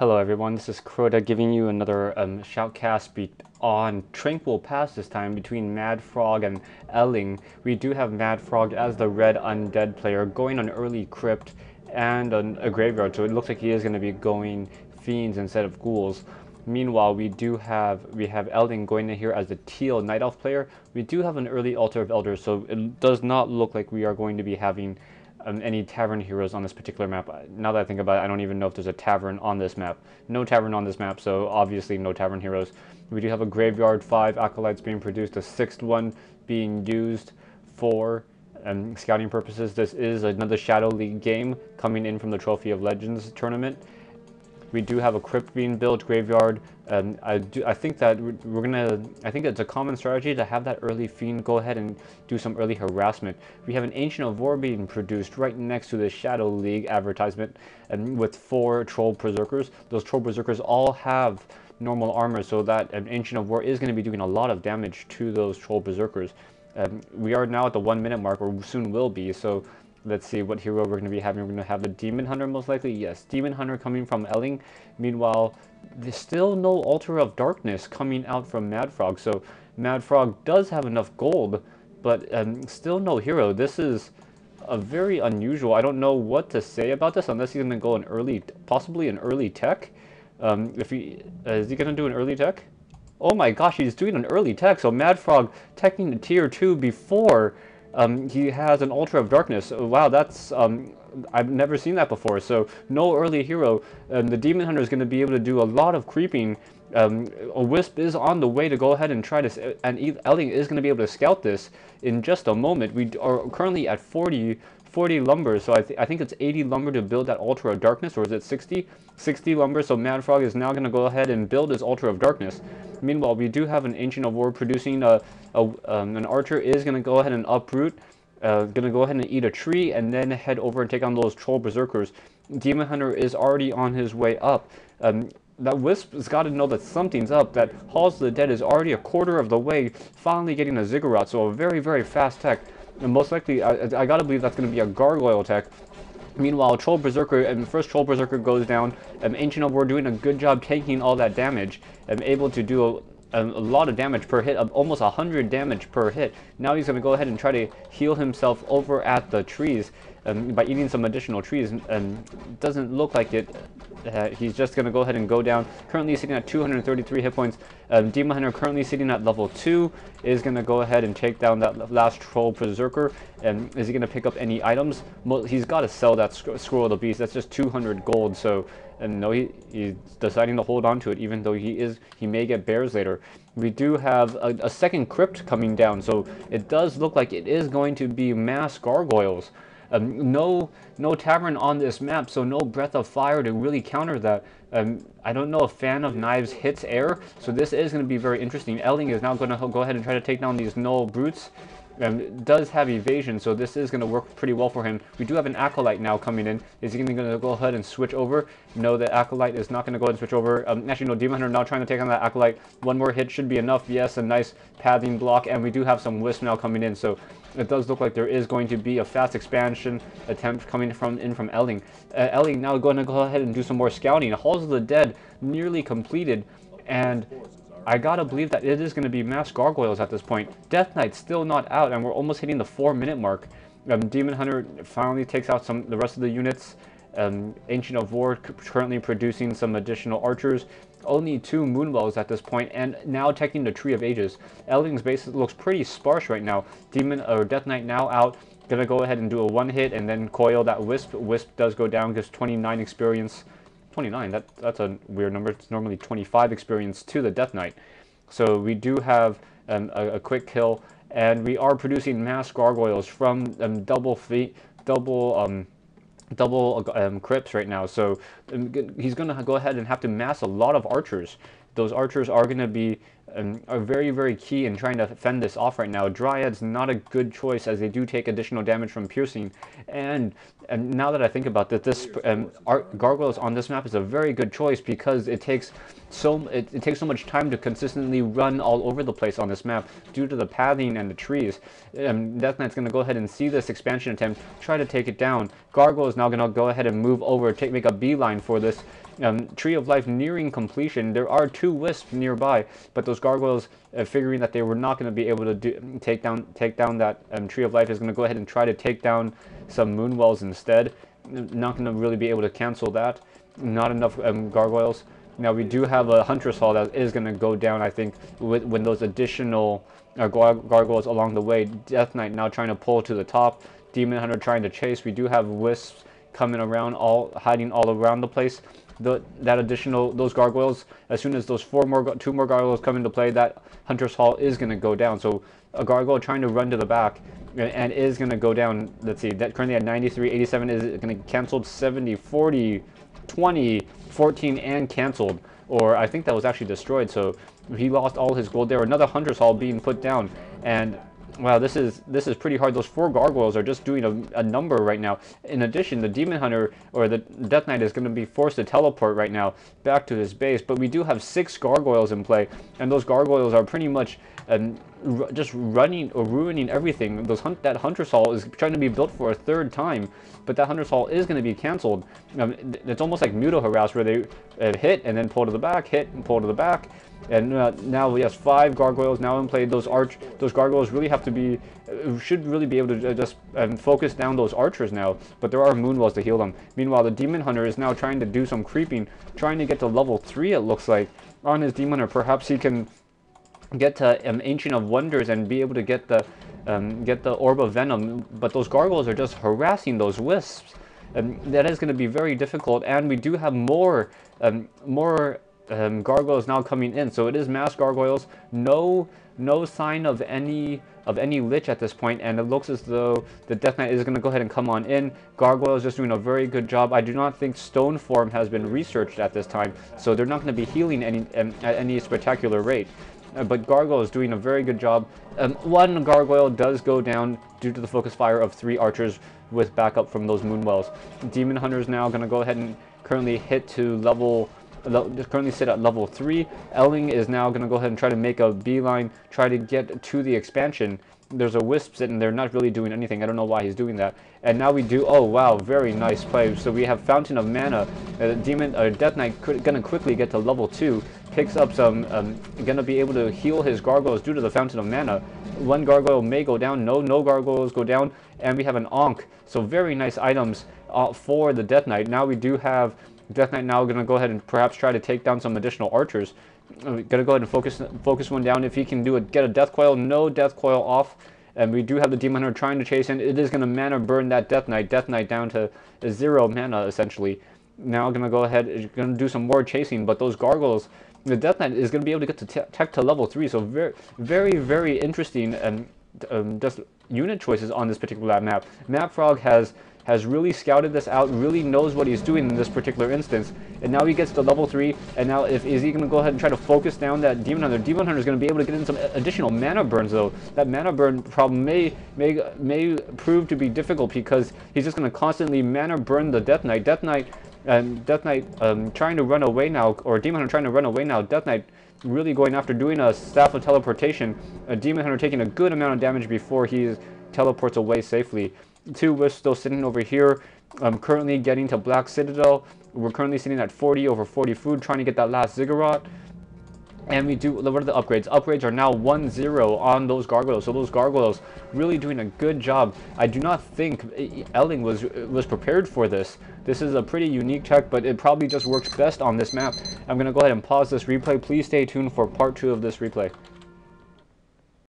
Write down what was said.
Hello everyone, this is Crota giving you another shoutcast on Tranquil Pass, this time between MadFrog and Elling. We do have MadFrog as the red Undead player going on early Crypt and a Graveyard, so it looks like he is going to be going Fiends instead of Ghouls. Meanwhile, we have Elling going in here as the teal Night Elf player. We do have an early Altar of Elders, so it does not look like we are going to be having any tavern heroes on this particular map. Now that I think about it, I don't even know if there's a tavern on this map. No tavern on this map, so obviously no tavern heroes. We do have a graveyard, 5 acolytes being produced, a 6th one being used for scouting purposes. This is another Shadow League game coming in from the Trophy of Legends tournament. We do have a crypt being built, graveyard. I think that I think it's a common strategy to have that early fiend go ahead and do some early harassment. We have an Ancient of War being produced right next to the Shadow League advertisement, and with 4 Troll Berserkers. Those Troll Berserkers all have normal armor, so that an Ancient of War is going to be doing a lot of damage to those Troll Berserkers. We are now at the 1 minute mark, or soon will be, so let's see what hero we're going to be having. We're going to have the Demon Hunter most likely. Yes, Demon Hunter coming from Elling. Meanwhile, there's still no Altar of Darkness coming out from MadFrog. So MadFrog does have enough gold, but still no hero. This is a very unusual. I don't know what to say about this unless he's going to go an early, possibly an early tech. If he is he going to do an early tech? Oh my gosh, he's doing an early tech. So MadFrog teching the tier 2 before he has an Altar of Darkness. Wow, that's I've never seen that before. So no early hero. The Demon Hunter is going to be able to do a lot of creeping. A Wisp is on the way to go ahead and try to, and Elling is going to be able to scout this in just a moment. We are currently at 40 lumber, so I think it's 80 lumber to build that Altar of Darkness, or is it 60? 60 lumber, so MadFrog is now going to go ahead and build his Altar of Darkness. Meanwhile, we do have an Ancient of War producing an Archer is going to go ahead and uproot, going to go ahead and eat a tree, and then head over and take on those Troll Berserkers. Demon Hunter is already on his way up. That Wisp has got to know that something's up, that Halls of the Dead is already a quarter of the way, finally getting a Ziggurat, so a very, very fast tech. And most likely, I gotta believe that's going to be a Gargoyle tech. Meanwhile, Troll Berserker, and the first Troll Berserker goes down. Ancient of War doing a good job taking all that damage, and able to do a lot of damage per hit, almost 100 damage per hit. Now he's going to go ahead and try to heal himself over at the trees by eating some additional trees. Doesn't look like it. He's just going to go ahead and go down. Currently sitting at 233 hit points. Demon Hunter currently sitting at level 2 is going to go ahead and take down that last Troll Berserker. Is he going to pick up any items? Well, he's got to sell that Scroll of the Beast. That's just 200 gold. So no, he's deciding to hold on to it, even though he may get bears later. We do have a second crypt coming down, so it does look like it is going to be mass gargoyles. No tavern on this map, so no breath of fire to really counter that. I don't know if Fan of Knives hits air, so this is going to be very interesting. Elling is now going to go ahead and try to take down these Null Brutes. Does have evasion, so this is going to work pretty well for him. We do have an Acolyte now coming in. Is he going to go ahead and switch over? No, the Acolyte is not going to go ahead and switch over. Actually, no, Demon Hunter now trying to take on that Acolyte. One more hit should be enough. Yes, a nice pathing block, and we do have some Wisp now coming in, so it does look like there is going to be a fast expansion attempt coming from Elling. Elling now going to go ahead and do some more scouting. Halls of the Dead nearly completed, and I gotta believe that it is going to be mass gargoyles at this point. Death Knight's still not out, and we're almost hitting the 4 minute mark. Demon Hunter finally takes out the rest of the units. Ancient of War currently producing some additional archers. Only 2 Moonwells at this point, and now taking the Tree of Ages. Elling's base looks pretty sparse right now. Death Knight now out. Gonna go ahead and do a 1 hit and then coil that Wisp. Wisp does go down, gives 29 experience. 29, that's a weird number. It's normally 25 experience to the Death Knight. So we do have a quick kill, and we are producing mass gargoyles from double crypts right now. So he's going to go ahead and have to mass a lot of archers. Those archers are going to be are very, very key in trying to fend this off right now. Dryad's not a good choice, as they do take additional damage from piercing. And now that I think about that, this gargoyles on this map is a very good choice, because it takes so much time to consistently run all over the place on this map due to the pathing and the trees. Death Knight's going to go ahead and see this expansion attempt, try to take it down. Gargoyle is now going to go ahead and move over, make a beeline for this Tree of Life nearing completion. There are 2 wisps nearby, but those gargoyles, figuring that they were not going to be able to take down that Tree of Life, is going to go ahead and try to take down some Moonwells instead. Not going to really be able to cancel that. Not enough gargoyles. Now we do have a Hunter's Hall that is going to go down, I think, when those additional gargoyles along the way. Death Knight now trying to pull to the top. Demon Hunter trying to chase. We do have wisps coming around, hiding all around the place. Those gargoyles, as soon as those 2 more gargoyles come into play, that Hunter's Hall is going to go down. So a gargoyle trying to run to the back and is going to go down. Let's see, that currently at 93, 87 is going to canceled, 70, 40, 20, 14, and canceled. Or I think that was actually destroyed, so he lost all his gold there. Another Hunter's Hall being put down, and wow, this is pretty hard. Those 4 gargoyles are just doing a number right now. In addition, the Demon Hunter or the Death Knight is going to be forced to teleport right now back to his base. But we do have 6 gargoyles in play, and those gargoyles are pretty much just running or ruining everything. That Hunter's Hall is trying to be built for a 3rd time, but that Hunter's Hall is going to be canceled. It's almost like Muto Harass, where they hit and then pull to the back, hit and pull to the back. And now we have 5 gargoyles now in play. Those gargoyles really have to be, should really be able to just focus down those archers now. But there are Moonwells to heal them. Meanwhile, the Demon Hunter is now trying to do some creeping, trying to get to level 3. It looks like on his Demon Hunter. Perhaps he can get to Ancient of Wonders and be able to get the Orb of Venom. But those gargoyles are just harassing those wisps. That is going to be very difficult. And we do have more gargoyles now coming in, so it is mass gargoyles. No sign of any lich at this point, and it looks as though the Death Knight is going to go ahead and come on in. Gargoyles just doing a very good job. I do not think stone form has been researched at this time, so they're not going to be healing at any spectacular rate. But Gargoyle is doing a very good job. 1 gargoyle does go down due to the focus fire of 3 archers with backup from those Moonwells. Demon Hunter is now going to go ahead and currently currently sit at level 3. Elling is now going to go ahead and try to make a beeline, try to get to the expansion. There's a wisp sitting there, not really doing anything. I don't know why he's doing that. And now we do, oh wow, very nice play. So we have Fountain of Mana. Death Knight gonna quickly get to level 2. Picks up some, gonna be able to heal his gargoyles due to the Fountain of Mana. 1 gargoyle may go down, no gargoyles go down, and we have an Ankh. So very nice items for the Death Knight. Now we do have Death Knight now gonna go ahead and perhaps try to take down some additional archers. Gonna go ahead and focus one down. If he can get a death coil, no death coil off. And we do have the Demon Hunter trying to chase in. It is gonna mana burn that Death Knight down to 0 mana essentially. Now gonna go ahead, gonna do some more chasing, but those gargoyles, the Death Knight is gonna be able to get to tech to level 3. So very interesting and just unit choices on this particular map. MadFrog has really scouted this out, really knows what he's doing in this particular instance, and now he gets to level 3, and now is he going to go ahead and try to focus down that Demon Hunter? Demon Hunter is going to be able to get in some additional mana burns, though. That mana burn problem may prove to be difficult, because he's just going to constantly mana burn the Death Knight. Death Knight trying to run away now, or Demon Hunter trying to run away now. Death Knight really going after doing a Staff of Teleportation. Demon Hunter taking a good amount of damage before he teleports away safely. 2 wisps still sitting over here. Currently getting to Black Citadel. We're currently sitting at 40 over 40 food, trying to get that last Ziggurat. And what are the upgrades? Upgrades are now 1-0 on those gargoyles. So those gargoyles really doing a good job. I do not think Elling was prepared for this. This is a pretty unique tech, but it probably just works best on this map. I'm going to go ahead and pause this replay. Please stay tuned for part 2 of this replay.